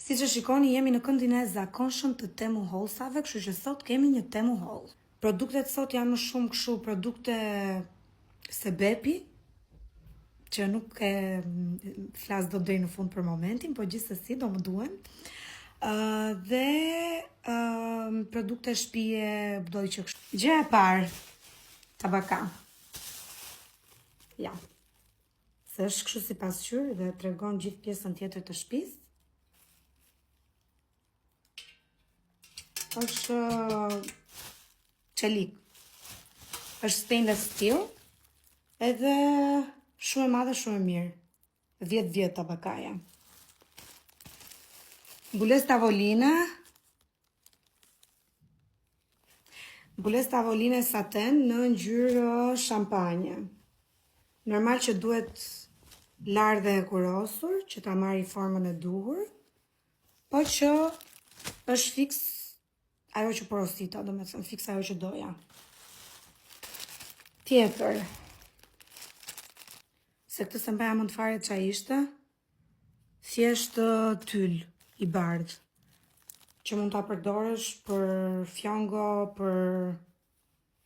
Si që shikoni, jemi në këndin e zakonshëm të Temu Hallsave, kështu që sot kemi një Temu Hall. Produktet sot janë më shumë kështu produkte sebepi, që nuk e flas do deri në fund për momentin, po gjithsesi do më duhen. Produkte shtëpie, do që kështu. Gjëja e parë, tabaka. Ja. Se është kështu si pasqyrë dhe tregon gjithë pjesën tjetër të shtëpisë. Është çelik. Është stainless steel, edhe shumë e madhe, shumë e mirë. 10 vjet tabakaja. Mbulesë tavoline. Mbulesë tavoline saten në ngjyrë shampanje. Normal që duhet larë dhe e kurosur, që ta marri formën e duhur, po që është fiks ajo që porosita, do me thënë, fiks ajo që doja. Tjetër, se këtë se mbaja mend fare ç'a ishte, thjesht tyl i bardh, që mund ta përdorësh për fjongo, për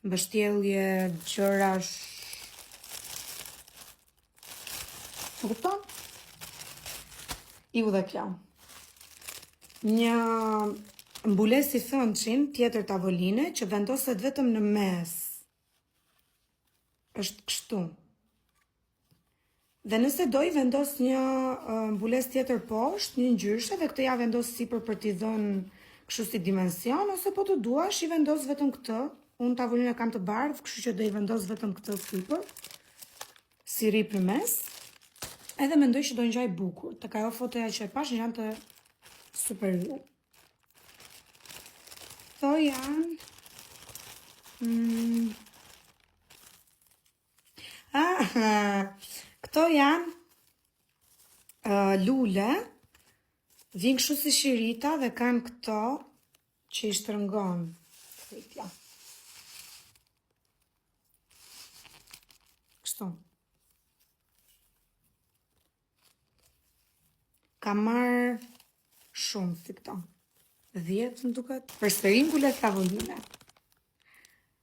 mbështjellje, gjërash. Më kupton? Iu dhe kjo. Një mbulesë si thënçin, tjetër tavoline, që vendoset vetëm në mes. Është kështu. Dhe nëse do i vendos një mbulesë tjetër poshtë, një ngjyrshe, dhe këtë ja vendos sipër për t'i dhënë kështu si dimension, ose po të duash i vendos vetëm këtë. Unë tavolinën kam të bardhë, kështu që do i vendos vetëm këtë sipër, si rip në mes. Edhe mendoj që do ngjaj bukur. Tek ajo fotoja që e pash janë të superior. Këto janë këto janë lule, vijnë kështu si shirita dhe kanë këto që i shtrëngon. Kështu. Ka marrë shumë si këto. 10 më duket. Përsëri mbulesë tavoline.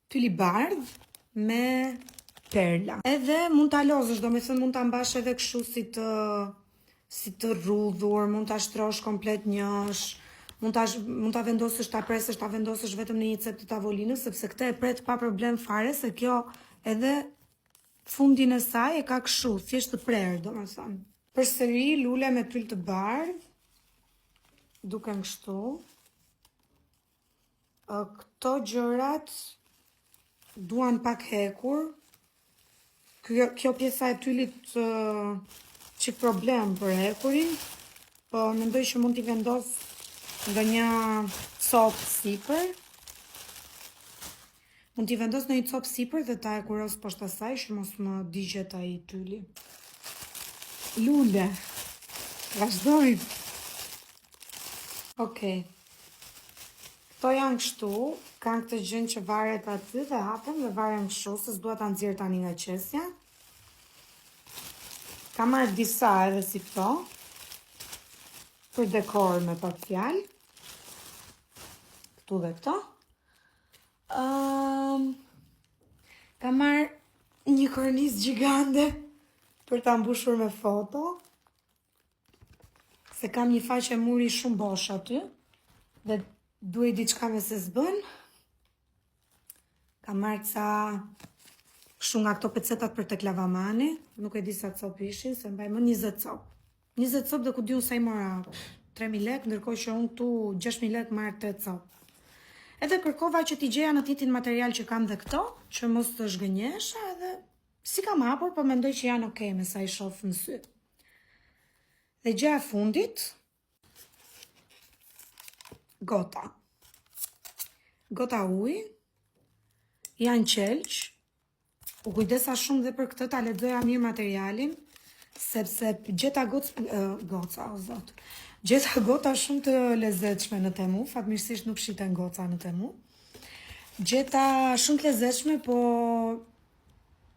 Tyl i bardh me perla. Edhe mund ta lozësh, domethënë mund ta mbash edhe kështu si të rrudhur, mund ta shtrosh komplet njësh, mund ta vendosësh, ta presësh, ta vendosësh vetëm në një cep të tavolinës, sepse këtë e pret pa problem fare, se kjo edhe fundin e saj e ka kështu, thjesht të prerë, domethënë. Përsëri lule me tyl të bardh, duken kështu. Këto gjërat duan pak hekur. Kjo pjesa e tylit çik problem për hekurin, po mendoj që mund t'i vendos nga një copë sipër. Mund t'i vendos në një copë sipër dhe ta e kuros poshtë asaj, që mos më digjet ai tyli. Lule. Vazhdojmë. Okej. Këto janë kështu, kanë këtë gjën që varet aty dhe hapen dhe varen kështu, se s'dua ta nxjerr tani nga qesja. Ka marrë disa edhe si këto, për dekor me pak fjalë. Këtu dhe këto. Ka marrë një kornizë gjigande për ta mbushur me foto, se kam një faqe muri shumë bosh aty, dhe duhet diçka me se s'bën. Kam marrë ca kështu nga këto pecetat për tek lavamani, nuk e di sa copë ishin, se mbaj më 20 copë. 20 copë dhe ku diun sa i mora 3.000 lekë, ndërkohë që unë këtu 6.000 lekë marrë 8 copë. Edhe kërkova që t'i gjeja në të njëjtin material që kam dhe këto, që mos të zhgënjesha, edhe si kam hapur, po mendoj që janë okay me sa i shoh në sy. Dhe gjëja e fundit, gota. Gota ujë, janë qelq. U kujdesa shumë dhe për këtë, ta lexoja mirë materialin, sepse gjeta goca, o zot. Gjeta gota shumë të lezetshme në Temu, fatmirësisht nuk shiten goca në Temu. Gjeta shumë të lezetshme, po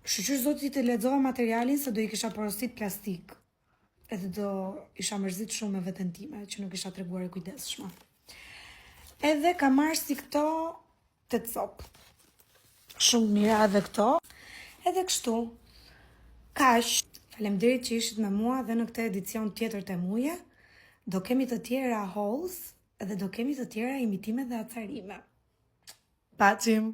shqyr zoti të lexova materialin se do i kisha porosit plastik. edhe do isha mërzit shumë me veten time, që nuk isha treguar e kujdesshme. Edhe ka marrë si këto 8 copë. Shumë mira edhe këto. Edhe kështu. Kaq. Faleminderit që ishit me mua dhe në këtë edicion tjetër të muje. Do kemi të tjera hauls edhe do kemi të tjera imitime dhe acarime. Paqim!